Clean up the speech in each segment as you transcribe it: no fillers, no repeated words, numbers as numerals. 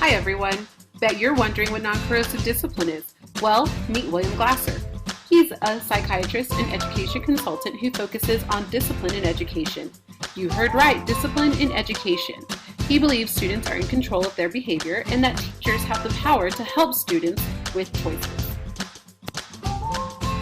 Hi everyone! Bet you're wondering what non-coercive discipline is. Well, meet William Glasser. He's a psychiatrist and education consultant who focuses on discipline in education. You heard right, discipline in education. He believes students are in control of their behavior and that teachers have the power to help students with choices.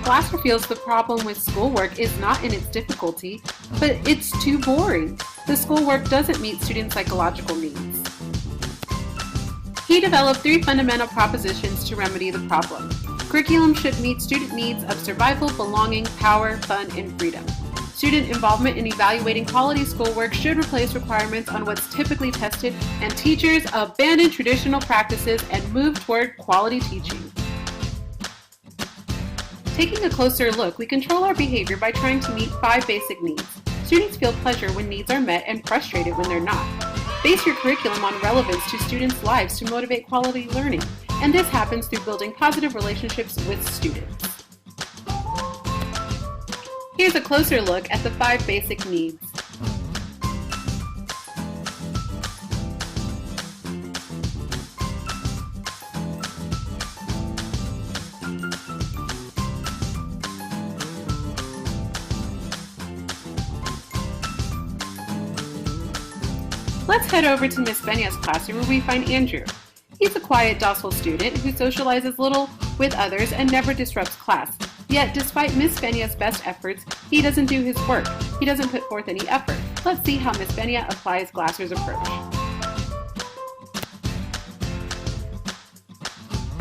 Glasser feels the problem with schoolwork is not in its difficulty, but it's too boring. The schoolwork doesn't meet students' psychological needs. He developed 3 fundamental propositions to remedy the problem. Curriculum should meet student needs of survival, belonging, power, fun, and freedom. Student involvement in evaluating quality schoolwork should replace requirements on what's typically tested, and teachers abandon traditional practices and move toward quality teaching. Taking a closer look, we control our behavior by trying to meet 5 basic needs. Students feel pleasure when needs are met and frustrated when they're not. Base your curriculum on relevance to students' lives to motivate quality learning, and this happens through building positive relationships with students. Here's a closer look at the 5 basic needs. Let's head over to Miss Benya's classroom where we find Andrew. He's a quiet, docile student who socializes little with others and never disrupts class. Yet, despite Miss Benya's best efforts, he doesn't do his work. He doesn't put forth any effort. Let's see how Miss Benya applies Glasser's approach.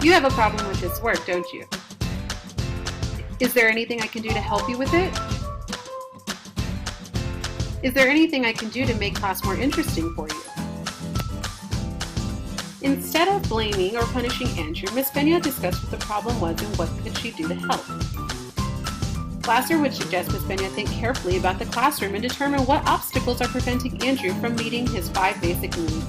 You have a problem with this work, don't you? Is there anything I can do to help you with it? Is there anything I can do to make class more interesting for you? Instead of blaming or punishing Andrew, Miss Benya discussed what the problem was and what could she do to help. Glasser would suggest Miss Benya think carefully about the classroom and determine what obstacles are preventing Andrew from meeting his 5 basic needs.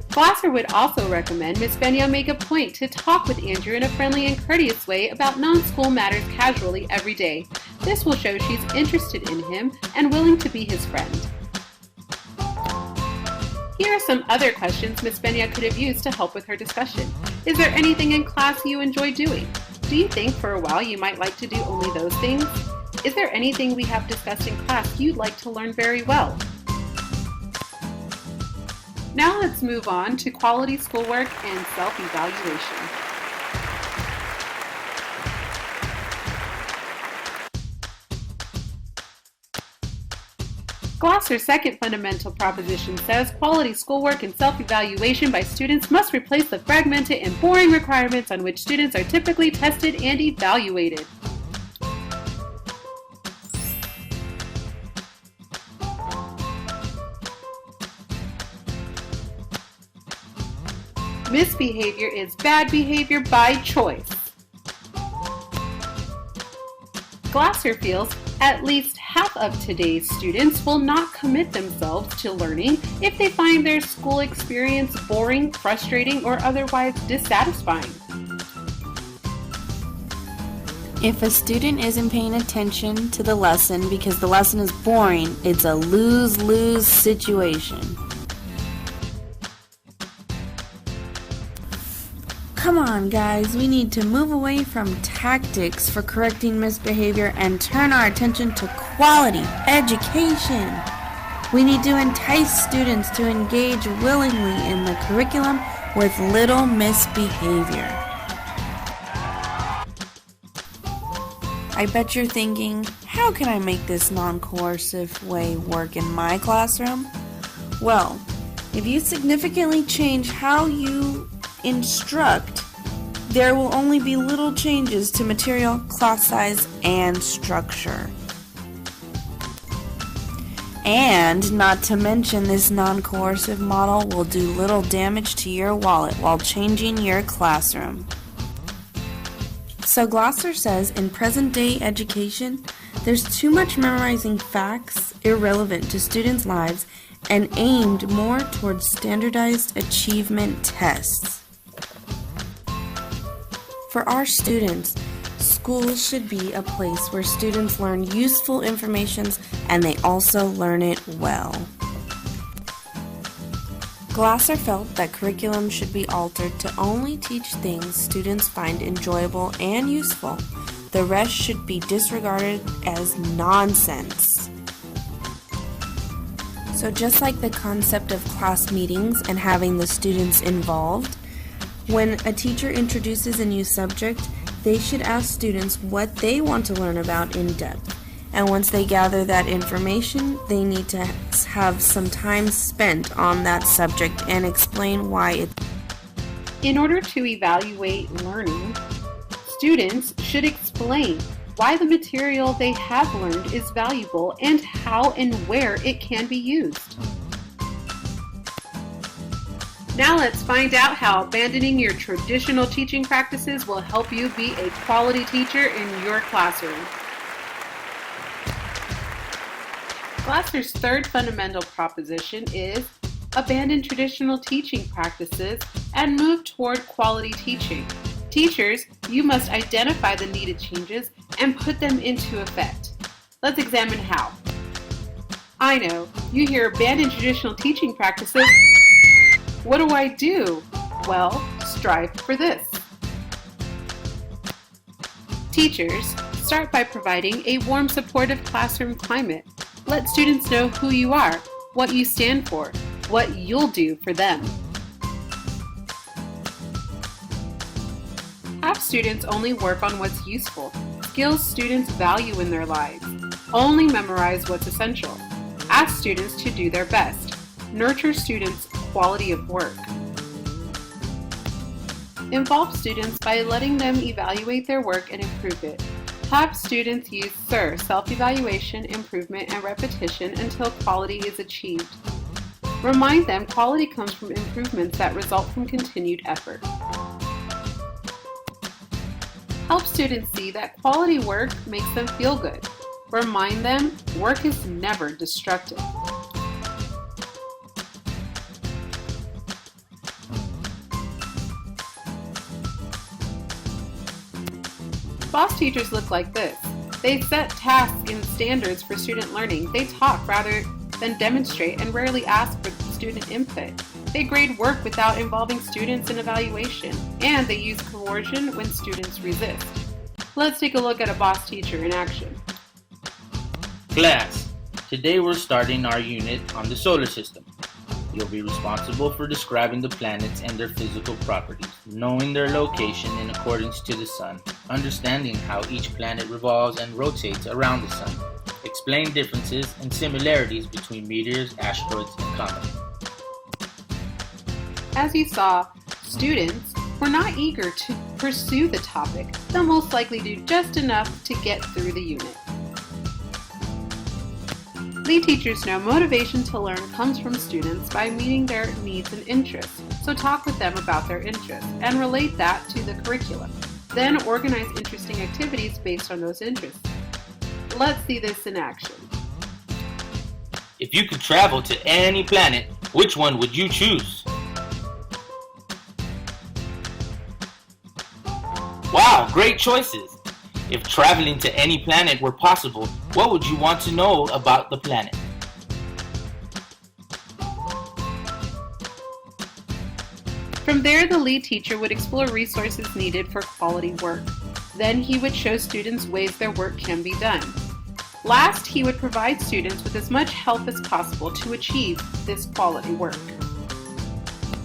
Glasser would also recommend Miss Benya make a point to talk with Andrew in a friendly and courteous way about non-school matters casually every day. This will show she's interested in him and willing to be his friend. Here are some other questions Miss Benya could have used to help with her discussion. Is there anything in class you enjoy doing? Do you think for a while you might like to do only those things? Is there anything we have discussed in class you'd like to learn very well? Now let's move on to quality schoolwork and self-evaluation. Glasser's second fundamental proposition says quality schoolwork and self-evaluation by students must replace the fragmented and boring requirements on which students are typically tested and evaluated. Misbehavior is bad behavior by choice. Glasser feels at least half of today's students will not commit themselves to learning if they find their school experience boring, frustrating, or otherwise dissatisfying. If a student isn't paying attention to the lesson because the lesson is boring, it's a lose-lose situation. Come on, guys, we need to move away from tactics for correcting misbehavior and turn our attention to quality education. We need to entice students to engage willingly in the curriculum with little misbehavior. I bet you're thinking, how can I make this non-coercive way work in my classroom? Well, if you significantly change how you instruct, there will only be little changes to material, class size, and structure. And not to mention, this non-coercive model will do little damage to your wallet while changing your classroom. So Glasser says in present-day education, there's too much memorizing facts irrelevant to students' lives and aimed more towards standardized achievement tests. For our students, school should be a place where students learn useful information and they also learn it well. Glasser felt that curriculum should be altered to only teach things students find enjoyable and useful. The rest should be disregarded as nonsense. So just like the concept of class meetings and having the students involved, when a teacher introduces a new subject, they should ask students what they want to learn about in depth. And once they gather that information, they need to have some time spent on that subject and explain why it. In order to evaluate learning, students should explain why the material they have learned is valuable and how and where it can be used. Now let's find out how abandoning your traditional teaching practices will help you be a quality teacher in your classroom. Glasser's third fundamental proposition is abandon traditional teaching practices and move toward quality teaching. Teachers, you must identify the needed changes and put them into effect. Let's examine how. I know, you hear abandon traditional teaching practices. What do I do? Well, strive for this. Teachers, start by providing a warm, supportive classroom climate. Let students know who you are, what you stand for, what you'll do for them. Have students only work on what's useful, skills students value in their lives. Only memorize what's essential. Ask students to do their best. Nurture students' quality of work. Involve students by letting them evaluate their work and improve it. Have students use SIR, self-evaluation, improvement, and repetition until quality is achieved. Remind them quality comes from improvements that result from continued effort. Help students see that quality work makes them feel good. Remind them work is never destructive. Boss teachers look like this. They set tasks and standards for student learning. They talk rather than demonstrate and rarely ask for student input. They grade work without involving students in evaluation, and they use coercion when students resist. Let's take a look at a boss teacher in action. Class, today we're starting our unit on the solar system. You'll be responsible for describing the planets and their physical properties, knowing their location in accordance to the sun, understanding how each planet revolves and rotates around the sun. Explain differences and similarities between meteors, asteroids, and comets. As you saw, students were not eager to pursue the topic. They'll most likely do just enough to get through the unit. Lead teachers know motivation to learn comes from students by meeting their needs and interests, so talk with them about their interests and relate that to the curriculum. Then organize interesting activities based on those interests. Let's see this in action. If you could travel to any planet, which one would you choose? Wow, great choices! If traveling to any planet were possible, what would you want to know about the planet? From there, the lead teacher would explore resources needed for quality work. Then he would show students ways their work can be done. Last, he would provide students with as much help as possible to achieve this quality work.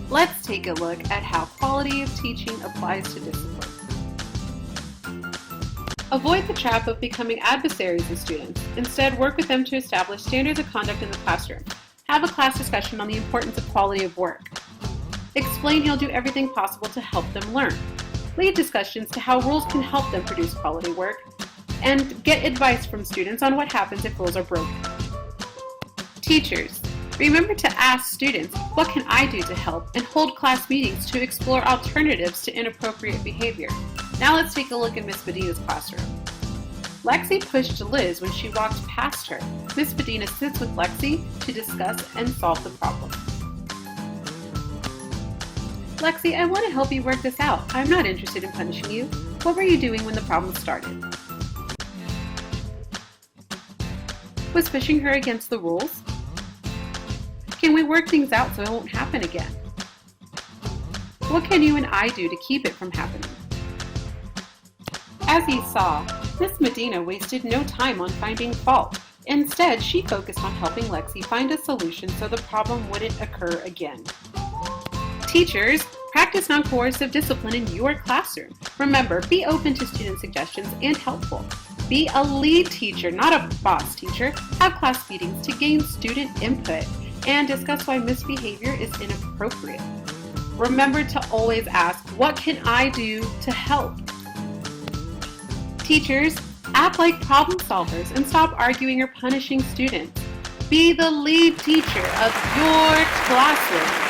Let's take a look at how quality of teaching applies to discipline. Avoid the trap of becoming adversaries with students. Instead, work with them to establish standards of conduct in the classroom. Have a class discussion on the importance of quality of work. Explain you'll do everything possible to help them learn. Lead discussions to how rules can help them produce quality work. And get advice from students on what happens if rules are broken. Teachers, remember to ask students, what can I do to help? And hold class meetings to explore alternatives to inappropriate behavior. Now let's take a look at Miss Medina's classroom. Lexi pushed Liz when she walked past her. Miss Medina sits with Lexi to discuss and solve the problem. Lexi, I want to help you work this out. I'm not interested in punishing you. What were you doing when the problem started? Was pushing her against the rules? Can we work things out so it won't happen again? What can you and I do to keep it from happening? As you saw, Miss Medina wasted no time on finding fault. Instead, she focused on helping Lexi find a solution so the problem wouldn't occur again. Teachers, practice non-coercive discipline in your classroom. Remember, be open to student suggestions and helpful. Be a lead teacher, not a boss teacher. Have class meetings to gain student input and discuss why misbehavior is inappropriate. Remember to always ask, what can I do to help? Teachers, act like problem solvers and stop arguing or punishing students. Be the lead teacher of your classroom.